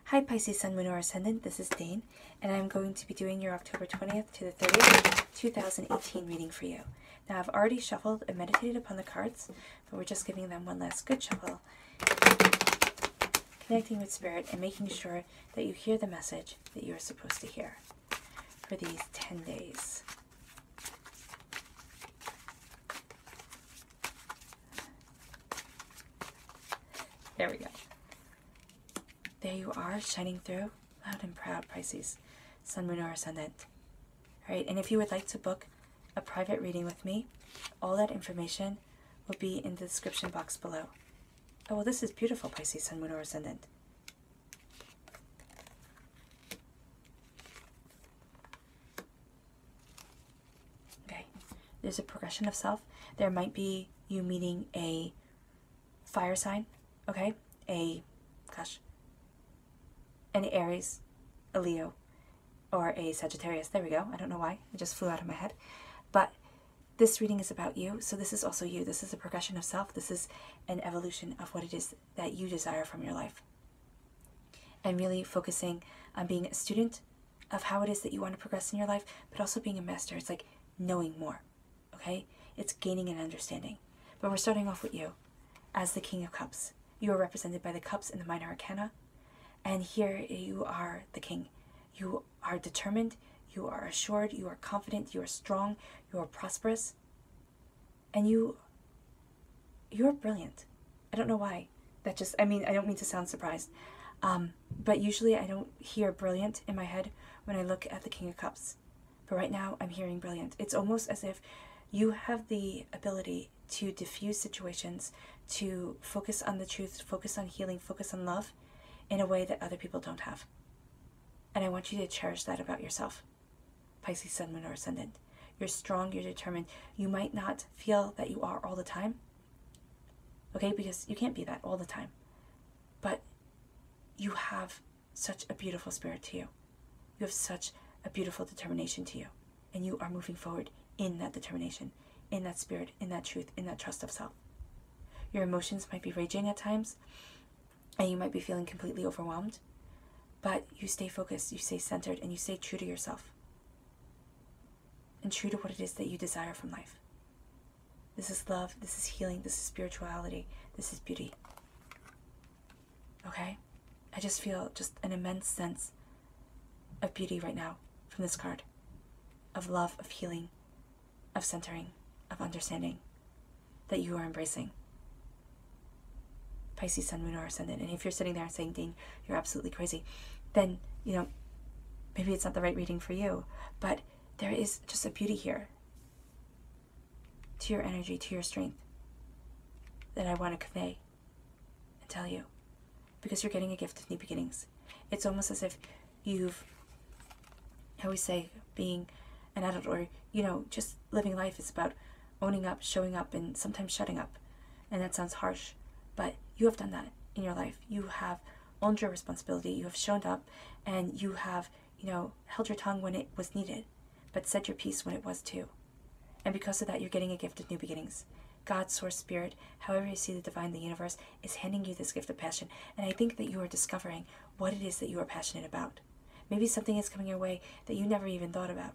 Hi Pisces Sun, Moon, or Ascendant, this is Dane, and I'm going to be doing your October 20th to the 30th, 2018 reading for you. Now I've already shuffled and meditated upon the cards, but we're just giving them one last good shuffle, connecting with Spirit and making sure that you hear the message that you are supposed to hear for these 10 days. There we go. There you are, shining through, loud and proud, Pisces, Sun, Moon, or Ascendant. All right, and if you would like to book a private reading with me, all that information will be in the description box below. Oh, well, this is beautiful, Pisces, Sun, Moon, or Ascendant. Okay, there's a progression of self. There might be you meeting a fire sign, okay? An Aries, a Leo, or a Sagittarius. There we go. I don't know why. It just flew out of my head. But this reading is about you, so this is also you. This is a progression of self. This is an evolution of what it is that you desire from your life. And really focusing on being a student of how it is that you want to progress in your life, but also being a master. It's like knowing more, okay? It's gaining an understanding. But we're starting off with you as the King of Cups. You are represented by the Cups in the Minor Arcana. And here you are the king. You are determined, you are assured, you are confident, you are strong, you are prosperous, and you're brilliant. I don't know why. I don't mean to sound surprised, but usually I don't hear brilliant in my head when I look at the King of Cups. But right now I'm hearing brilliant. It's almost as if you have the ability to diffuse situations, to focus on the truth, focus on healing, focus on love, in a way that other people don't have. And I want you to cherish that about yourself. Pisces, Sun, Moon, or Ascendant. You're strong, you're determined. You might not feel that you are all the time, okay, because you can't be that all the time. But you have such a beautiful spirit to you. You have such a beautiful determination to you. And you are moving forward in that determination, in that spirit, in that truth, in that trust of self. Your emotions might be raging at times, and you might be feeling completely overwhelmed, but you stay focused, you stay centered, and you stay true to yourself and true to what it is that you desire from life. This is love, this is healing, this is spirituality, this is beauty. Okay? I just feel just an immense sense of beauty right now from this card, of love, of healing, of centering, of understanding that you are embracing. Pisces, Sun, Moon, or Ascendant. And if you're sitting there and saying, Dean, you're absolutely crazy, then, maybe it's not the right reading for you. But there is just a beauty here to your energy, to your strength, that I want to convey and tell you. Because you're getting a gift of new beginnings. It's almost as if you've, I always say, being an adult or, just living life is about owning up, showing up, and sometimes shutting up. And that sounds harsh. But you have done that in your life. You have owned your responsibility. You have shown up, and you have, held your tongue when it was needed, but said your piece when it was too. And because of that, you're getting a gift of new beginnings. God, Source, Spirit, however you see the divine, the universe, is handing you this gift of passion. And I think that you are discovering what it is that you are passionate about. Maybe something is coming your way that you never even thought about,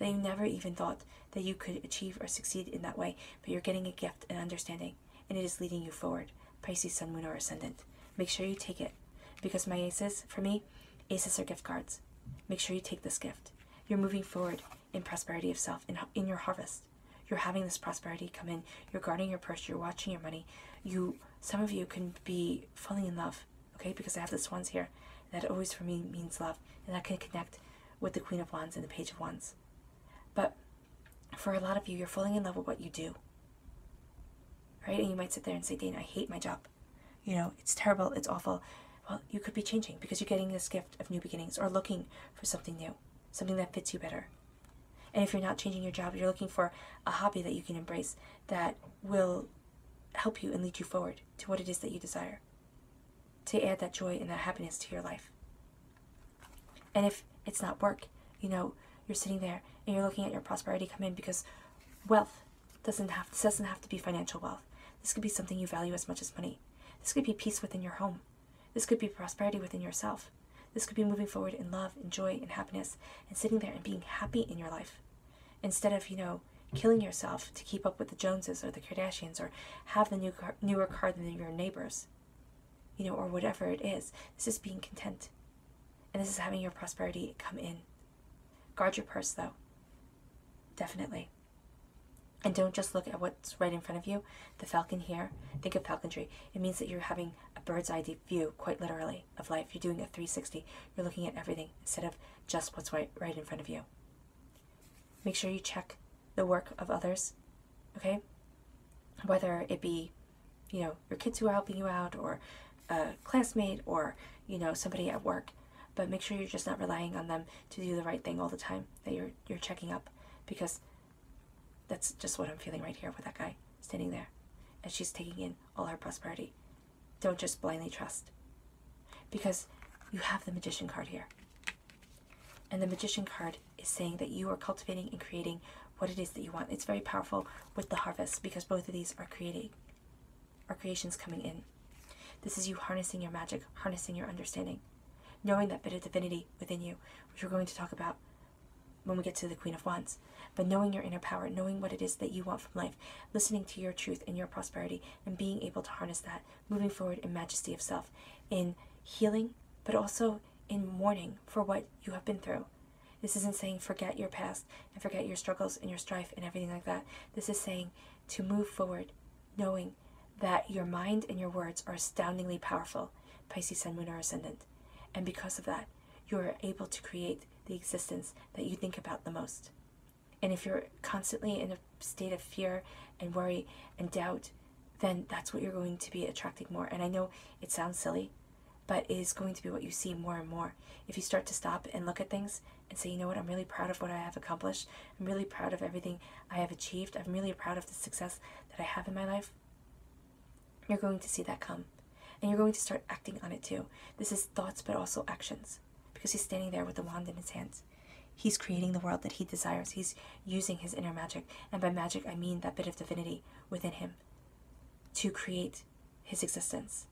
that you never even thought that you could achieve or succeed in that way, but you're getting a gift and understanding. And it is leading you forward. Pisces, Sun, Moon, or Ascendant. Make sure you take it. Because my aces, for me, aces are gift cards. Make sure you take this gift. You're moving forward in prosperity of self, in your harvest. You're having this prosperity come in. You're guarding your purse. You're watching your money. Some of you can be falling in love, okay? Because I have the Swans here. That always, for me, means love. And that can connect with the Queen of Wands and the Page of Wands. But for a lot of you, you're falling in love with what you do. Right? And you might sit there and say, Dane, I hate my job. It's terrible, it's awful. Well, you could be changing because you're getting this gift of new beginnings or looking for something new, something that fits you better. And if you're not changing your job, you're looking for a hobby that you can embrace that will help you and lead you forward to what it is that you desire, to add that joy and that happiness to your life. And if it's not work, you're sitting there and you're looking at your prosperity come in because wealth doesn't have to be financial wealth. This could be something you value as much as money. This could be peace within your home. This could be prosperity within yourself. This could be moving forward in love and joy and happiness and sitting there and being happy in your life. Instead of, killing yourself to keep up with the Joneses or the Kardashians or have the newer car than your neighbors, or whatever it is. This is being content. And this is having your prosperity come in. Guard your purse, though. Definitely. And don't just look at what's right in front of you. The falcon here, think of falconry. It means that you're having a bird's eye view, quite literally, of life. You're doing a 360. You're looking at everything instead of just what's right in front of you. Make sure you check the work of others, okay? Whether it be, your kids who are helping you out, or a classmate, or, somebody at work. But make sure you're just not relying on them to do the right thing all the time, that you're checking up, because that's just what I'm feeling right here with that guy standing there. And she's taking in all her prosperity. Don't just blindly trust. Because you have the Magician card here. And the Magician card is saying that you are cultivating and creating what it is that you want. It's very powerful with the Harvest, because both of these are creations coming in. This is you harnessing your magic, harnessing your understanding, knowing that bit of divinity within you, which we're going to talk about when we get to the Queen of Wands. But knowing your inner power, knowing what it is that you want from life, listening to your truth and your prosperity, and being able to harness that, moving forward in majesty of self, in healing, but also in mourning for what you have been through. This isn't saying forget your past and forget your struggles and your strife and everything like that. This is saying to move forward, knowing that your mind and your words are astoundingly powerful, Pisces, Sun, Moon, or Ascendant. And because of that, you are able to create the existence that you think about the most. And if you're constantly in a state of fear and worry and doubt, then that's what you're going to be attracting more. And I know it sounds silly, but it is going to be what you see more and more. If you start to stop and look at things and say, you know what, I'm really proud of what I have accomplished. I'm really proud of everything I have achieved. I'm really proud of the success that I have in my life. You're going to see that come. And you're going to start acting on it too. This is thoughts, but also actions. Because he's standing there with the wand in his hands. He's creating the world that he desires. He's using his inner magic. And by magic, I mean that bit of divinity within him to create his existence.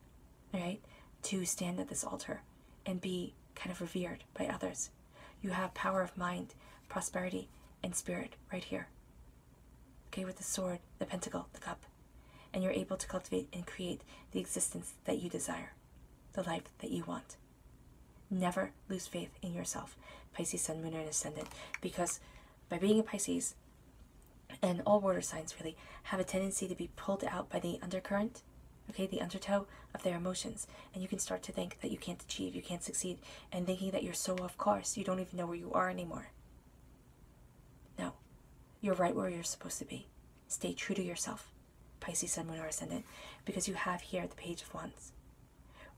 Right? To stand at this altar and be kind of revered by others. You have power of mind, prosperity, and spirit right here. Okay, with the sword, the pentacle, the cup. And you're able to cultivate and create the existence that you desire, the life that you want. Never lose faith in yourself, Pisces, Sun, Moon, and Ascendant, because by being a Pisces, and all water signs really, have a tendency to be pulled out by the undercurrent, okay, the undertow of their emotions, and you can start to think that you can't achieve, you can't succeed, and thinking that you're so off course, you don't even know where you are anymore. No, you're right where you're supposed to be. Stay true to yourself, Pisces, Sun, Moon, or Ascendant, because you have here the Page of Wands,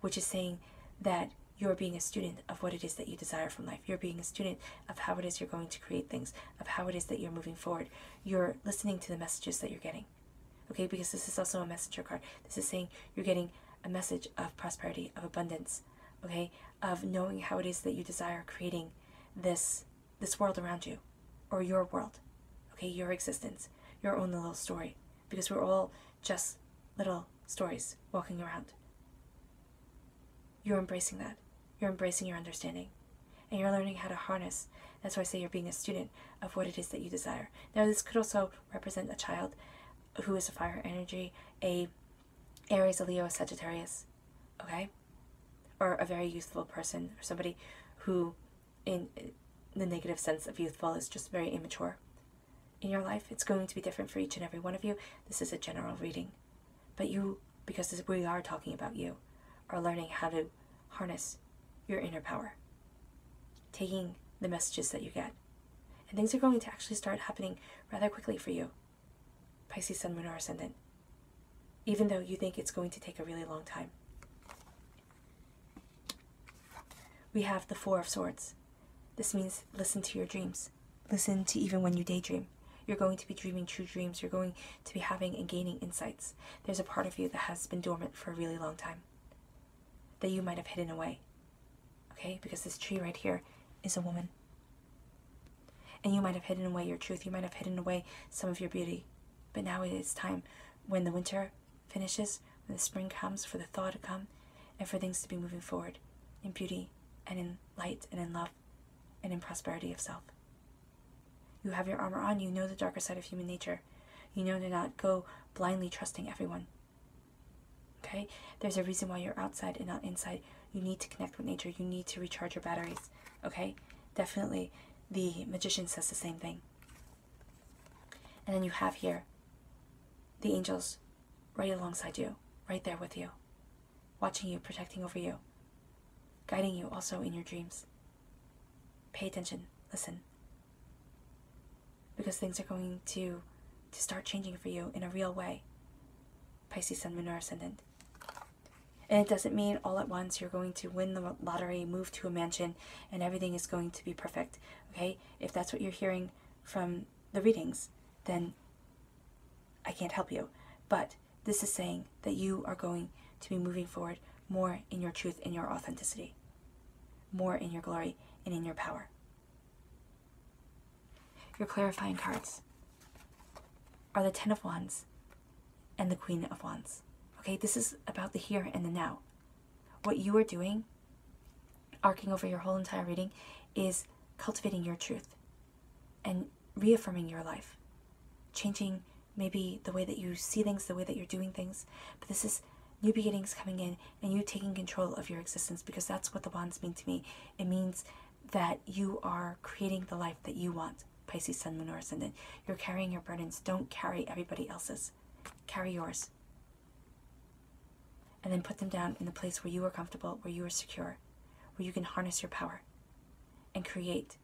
which is saying that you're being a student of what it is that you desire from life. You're being a student of how it is you're going to create things, of how it is that you're moving forward. You're listening to the messages that you're getting. Okay, because this is also a messenger card. This is saying you're getting a message of prosperity, of abundance, okay, of knowing how it is that you desire creating this world around you, or your world, okay, your existence, your own little story, because we're all just little stories walking around. You're embracing that. You're embracing your understanding, and you're learning how to harness. That's why I say you're being a student of what it is that you desire. Now, this could also represent a child who is a fire energy, a Aries, a Leo, a Sagittarius, okay? Or a very youthful person, or somebody who, in the negative sense of youthful, is just very immature. In your life, it's going to be different for each and every one of you. This is a general reading. But you, because we are talking about you, are learning how to harness your inner power, taking the messages that you get. And things are going to actually start happening rather quickly for you, Pisces, Sun, Moon, or Ascendant, even though you think it's going to take a really long time. We have the Four of Swords. This means listen to your dreams. Listen to even when you daydream. You're going to be dreaming true dreams. You're going to be having and gaining insights. There's a part of you that has been dormant for a really long time, that you might have hidden away, okay? Because this tree right here is a woman. And you might have hidden away your truth. You might have hidden away some of your beauty. But now it is time, when the winter finishes, when the spring comes, for the thaw to come, and for things to be moving forward in beauty and in light and in love and in prosperity of self. You have your armor on. You know the darker side of human nature. You know to not go blindly trusting everyone. Okay? There's a reason why you're outside and not inside. You need to connect with nature. You need to recharge your batteries. Okay? Definitely the Magician says the same thing. And then you have here the angels right alongside you, right there with you, watching you, protecting over you, guiding you also in your dreams. Pay attention. Listen. Because things are going to start changing for you in a real way. Pisces, Sun, Moon, or Ascendant. And it doesn't mean all at once you're going to win the lottery, move to a mansion, and everything is going to be perfect. Okay? If that's what you're hearing from the readings, then I can't help you. But this is saying that you are going to be moving forward more in your truth, in your authenticity, more in your glory, and in your power. Your clarifying cards are the Ten of Wands and the Queen of Wands. Okay, this is about the here and the now. What you are doing, arcing over your whole entire reading, is cultivating your truth and reaffirming your life. Changing maybe the way that you see things, the way that you're doing things. But this is new beginnings coming in and you taking control of your existence, because that's what the wands mean to me. It means that you are creating the life that you want. Pisces, Sun, Moon, or Ascendant. You're carrying your burdens. Don't carry everybody else's. Carry yours. And then put them down in the place where you are comfortable, where you are secure, where you can harness your power and create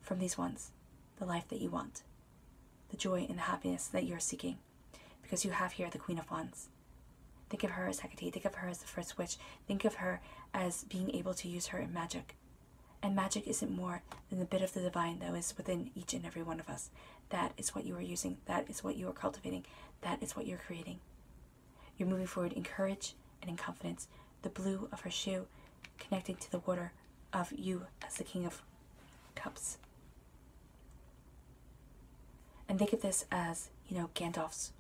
from these ones the life that you want, the joy and the happiness that you're seeking. Because you have here the Queen of Wands. Think of her as Hecate. Think of her as the first witch. Think of her as being able to use her in magic. And magic isn't more than the bit of the divine that is within each and every one of us. That is what you are using. That is what you are cultivating. That is what you're creating. You're moving forward in courage and in confidence. The blue of her shoe connecting to the water of you as the King of Cups. And think of this as, Gandalf's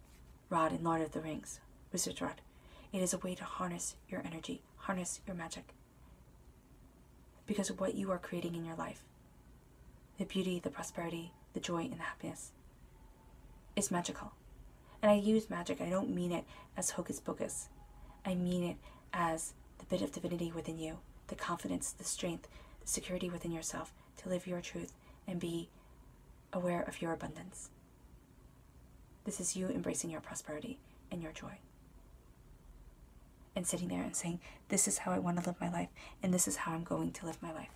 rod in Lord of the Rings, Wizard's rod. It is a way to harness your energy, harness your magic. Because of what you are creating in your life. The beauty, the prosperity, the joy, and the happiness is magical. And I use magic, I don't mean it as hocus pocus. I mean it as the bit of divinity within you, the confidence, the strength, the security within yourself to live your truth and be aware of your abundance. This is you embracing your prosperity and your joy. And sitting there and saying, this is how I want to live my life, and this is how I'm going to live my life.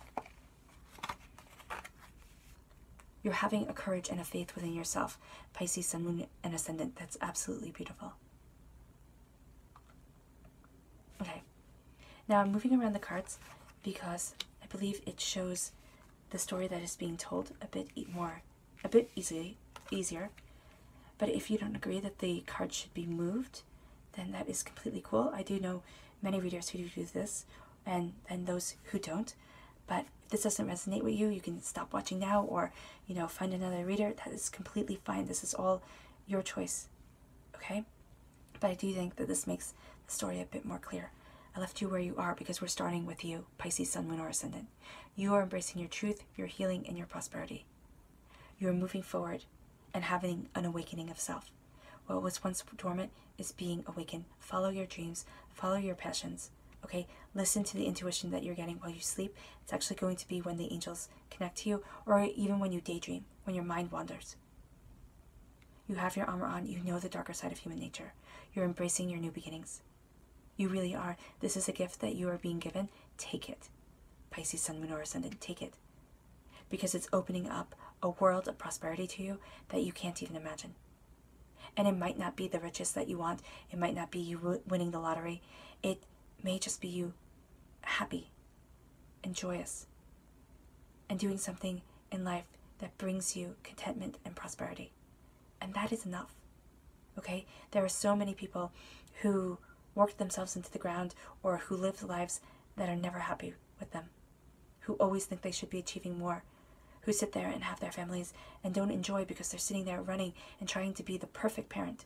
You're having a courage and a faith within yourself, Pisces, Sun, Moon, and Ascendant. That's absolutely beautiful. Okay, now I'm moving around the cards because I believe it shows the story that is being told a bit easier. But if you don't agree that the cards should be moved, then that is completely cool. I do know many readers who do this, and those who don't. But if this doesn't resonate with you, you can stop watching now, or find another reader. That is completely fine. This is all your choice, okay? But I do think that this makes the story a bit more clear. I left you where you are because we're starting with you, Pisces, Sun, Moon, or Ascendant. You are embracing your truth, your healing, and your prosperity. You are moving forward and having an awakening of self. What was once dormant is being awakened. Follow your dreams, follow your passions, okay? Listen to the intuition that you're getting while you sleep. It's actually going to be when the angels connect to you, or even when you daydream, when your mind wanders. You have your armor on. You know the darker side of human nature. You're embracing your new beginnings. You really are. This is a gift that you are being given. Take it. Pisces, Sun, Moon, or Ascendant, take it. Because it's opening up a world of prosperity to you that you can't even imagine. And it might not be the richest that you want. It might not be you winning the lottery. It may just be you happy and joyous and doing something in life that brings you contentment and prosperity. And that is enough, okay? There are so many people who work themselves into the ground or who live lives that are never happy with them, who always think they should be achieving more, who sit there and have their families and don't enjoy because they're sitting there running and trying to be the perfect parent,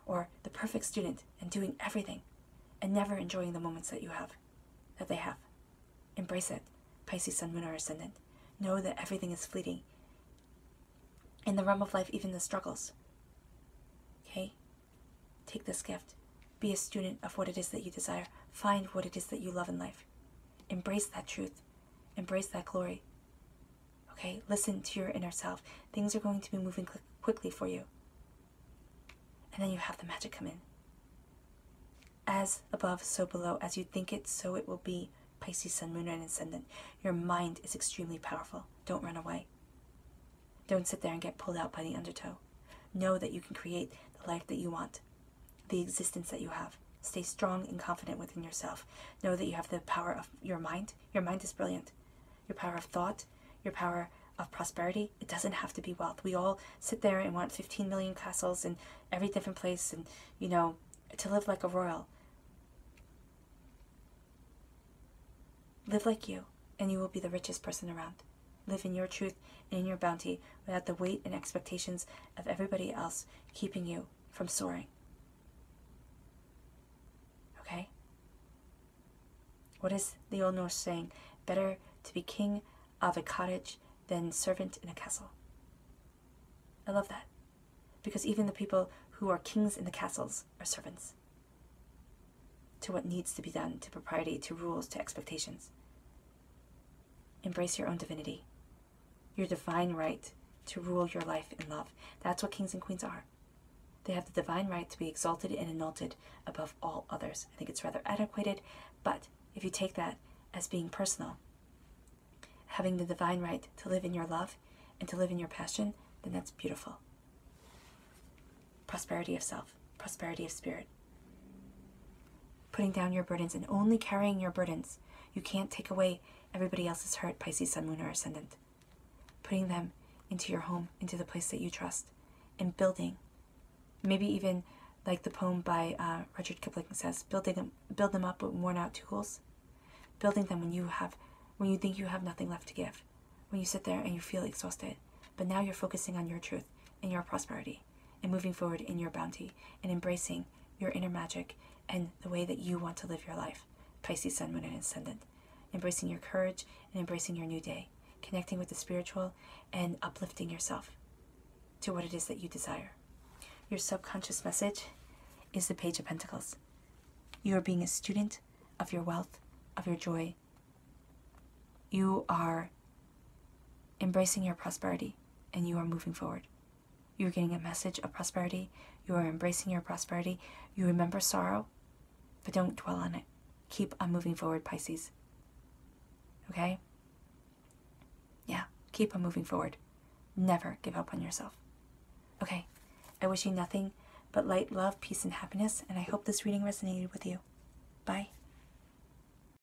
or the perfect student and doing everything. and never enjoying the moments that they have. Embrace it, Pisces, Sun, Moon, or Ascendant. Know that everything is fleeting. In the realm of life, even the struggles. Okay? Take this gift. Be a student of what it is that you desire. Find what it is that you love in life. Embrace that truth. Embrace that glory. Okay? Listen to your inner self. Things are going to be moving quickly for you. And then you have the magic come in. As above, so below. As you think it, so it will be. Pisces, Sun, Moon, and Ascendant. Your mind is extremely powerful. Don't run away. Don't sit there and get pulled out by the undertow. Know that you can create the life that you want, the existence that you have. Stay strong and confident within yourself. Know that you have the power of your mind. Your mind is brilliant. Your power of thought, your power of prosperity. It doesn't have to be wealth. We all sit there and want 15 million castles in every different place and, to live like a royal. Live like you, and you will be the richest person around. Live in your truth and in your bounty without the weight and expectations of everybody else keeping you from soaring. Okay? What is the Old Norse saying? Better to be king of a cottage than servant in a castle. I love that. Because even the people who are kings in the castles are servants to what needs to be done, to propriety, to rules, to expectations. Embrace your own divinity, your divine right to rule your life in love. That's what kings and queens are. They have the divine right to be exalted and exalted above all others. I think it's rather antiquated, but if you take that as being personal, having the divine right to live in your love and to live in your passion, then that's beautiful. Prosperity of self, prosperity of spirit. Putting down your burdens and only carrying your burdens. You can't take away everybody else's hurt, Pisces, Sun, Moon, or Ascendant. Putting them into your home, into the place that you trust, and building. Maybe even like the poem by Rudyard Kipling says, build them up with worn out tools. Building them when you think you have nothing left to give. When you sit there and you feel exhausted. But now you're focusing on your truth and your prosperity and moving forward in your bounty and embracing your inner magic and the way that you want to live your life. Pisces, Sun, Moon, and Ascendant. Embracing your courage and embracing your new day. Connecting with the spiritual and uplifting yourself to what it is that you desire. Your subconscious message is the Page of Pentacles. You are being a student of your wealth, of your joy. You are embracing your prosperity and you are moving forward. You are getting a message of prosperity. You are embracing your prosperity. You remember sorrow, but don't dwell on it. Keep on moving forward, Pisces. Okay? Yeah, keep on moving forward. Never give up on yourself. Okay, I wish you nothing but light, love, peace, and happiness, and I hope this reading resonated with you. Bye.